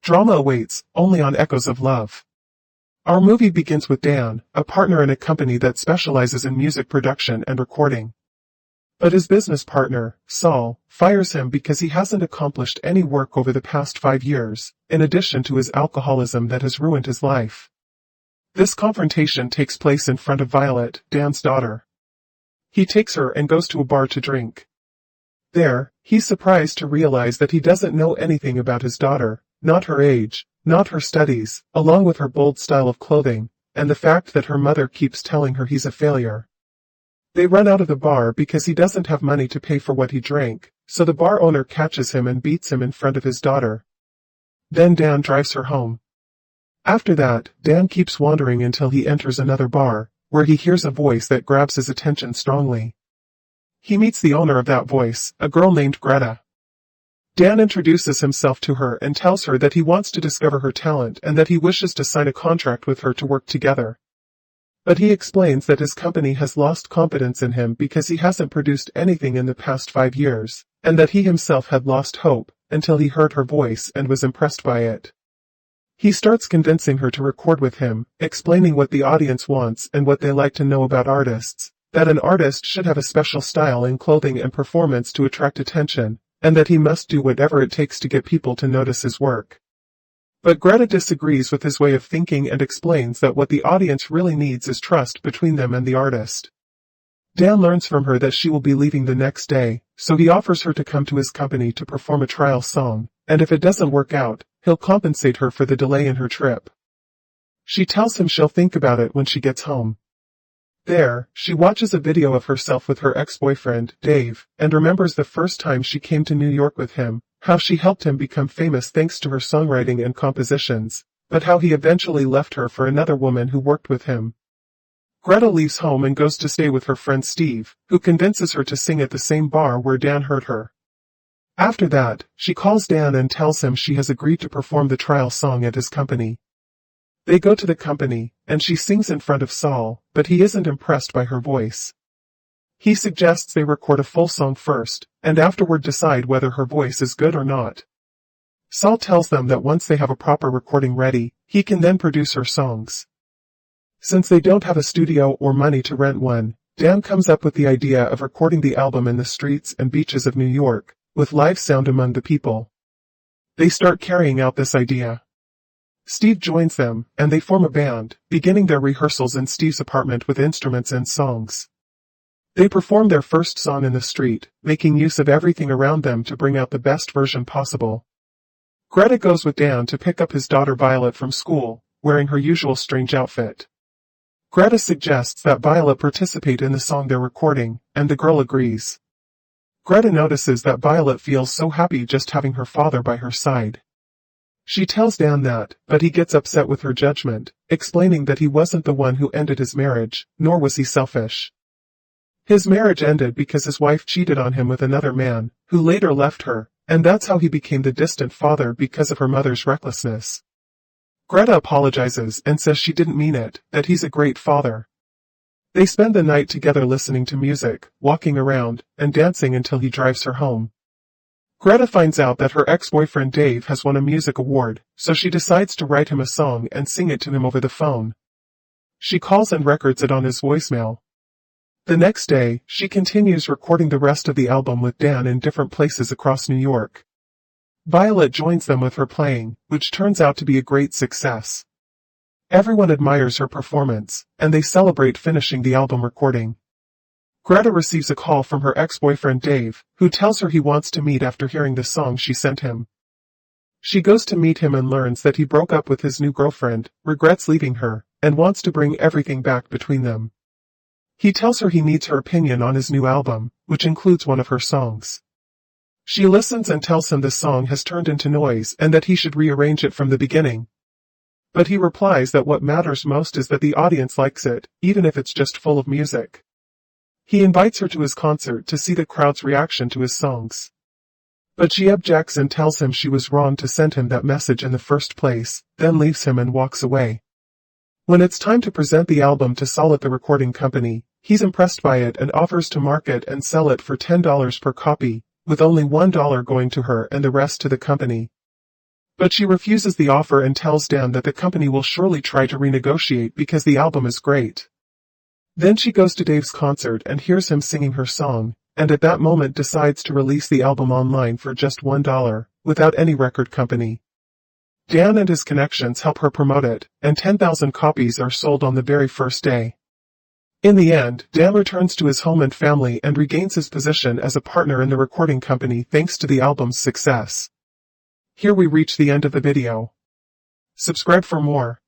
Drama awaits, only on Echoes of Love. Our movie begins with Dan, a partner in a company that specializes in music production and recording. But his business partner, Saul, fires him because he hasn't accomplished any work over the past 5 years, in addition to his alcoholism that has ruined his life. This confrontation takes place in front of Violet, Dan's daughter. He takes her and goes to a bar to drink. There, he's surprised to realize that he doesn't know anything about his daughter, not her age, not her studies, along with her bold style of clothing, and the fact that her mother keeps telling her he's a failure. They run out of the bar because he doesn't have money to pay for what he drank, so the bar owner catches him and beats him in front of his daughter. Then Dan drives her home. After that, Dan keeps wandering until he enters another bar, where he hears a voice that grabs his attention strongly. He meets the owner of that voice, a girl named Gretta. Dan introduces himself to her and tells her that he wants to discover her talent and that he wishes to sign a contract with her to work together. But he explains that his company has lost confidence in him because he hasn't produced anything in the past 5 years, and that he himself had lost hope, until he heard her voice and was impressed by it. He starts convincing her to record with him, explaining what the audience wants and what they like to know about artists, that an artist should have a special style in clothing and performance to attract attention, and that he must do whatever it takes to get people to notice his work. But Greta disagrees with his way of thinking and explains that what the audience really needs is trust between them and the artist. Dan learns from her that she will be leaving the next day, so he offers her to come to his company to perform a trial song, and if it doesn't work out, he'll compensate her for the delay in her trip. She tells him she'll think about it when she gets home. There, she watches a video of herself with her ex-boyfriend, Dave, and remembers the first time she came to New York with him, how she helped him become famous thanks to her songwriting and compositions, but how he eventually left her for another woman who worked with him. Greta leaves home and goes to stay with her friend Steve, who convinces her to sing at the same bar where Dan heard her. After that, she calls Dan and tells him she has agreed to perform the trial song at his company. They go to the company, and she sings in front of Saul, but he isn't impressed by her voice. He suggests they record a full song first, and afterward decide whether her voice is good or not. Saul tells them that once they have a proper recording ready, he can then produce her songs. Since they don't have a studio or money to rent one, Dan comes up with the idea of recording the album in the streets and beaches of New York, with live sound among the people. They start carrying out this idea. Steve joins them, and they form a band, beginning their rehearsals in Steve's apartment with instruments and songs. They perform their first song in the street, making use of everything around them to bring out the best version possible. Greta goes with Dan to pick up his daughter Violet from school, wearing her usual strange outfit. Greta suggests that Violet participate in the song they're recording, and the girl agrees. Greta notices that Violet feels so happy just having her father by her side. She tells Dan that, but he gets upset with her judgment, explaining that he wasn't the one who ended his marriage, nor was he selfish. His marriage ended because his wife cheated on him with another man, who later left her, and that's how he became the distant father because of her mother's recklessness. Greta apologizes and says she didn't mean it, that he's a great father. They spend the night together listening to music, walking around, and dancing until he drives her home. Greta finds out that her ex-boyfriend Dave has won a music award, so she decides to write him a song and sing it to him over the phone. She calls and records it on his voicemail. The next day, she continues recording the rest of the album with Dan in different places across New York. Violet joins them with her playing, which turns out to be a great success. Everyone admires her performance, and they celebrate finishing the album recording. Greta receives a call from her ex-boyfriend Dave, who tells her he wants to meet after hearing the song she sent him. She goes to meet him and learns that he broke up with his new girlfriend, regrets leaving her, and wants to bring everything back between them. He tells her he needs her opinion on his new album, which includes one of her songs. She listens and tells him the song has turned into noise and that he should rearrange it from the beginning. But he replies that what matters most is that the audience likes it, even if it's just full of music. He invites her to his concert to see the crowd's reaction to his songs. But she objects and tells him she was wrong to send him that message in the first place, then leaves him and walks away. When it's time to present the album to Saul at the recording company, he's impressed by it and offers to market and sell it for $10 per copy, with only $1 going to her and the rest to the company. But she refuses the offer and tells Dan that the company will surely try to renegotiate because the album is great. Then she goes to Dave's concert and hears him singing her song, and at that moment decides to release the album online for just $1, without any record company. Dan and his connections help her promote it, and 10,000 copies are sold on the very first day. In the end, Dan returns to his home and family and regains his position as a partner in the recording company thanks to the album's success. Here we reach the end of the video. Subscribe for more.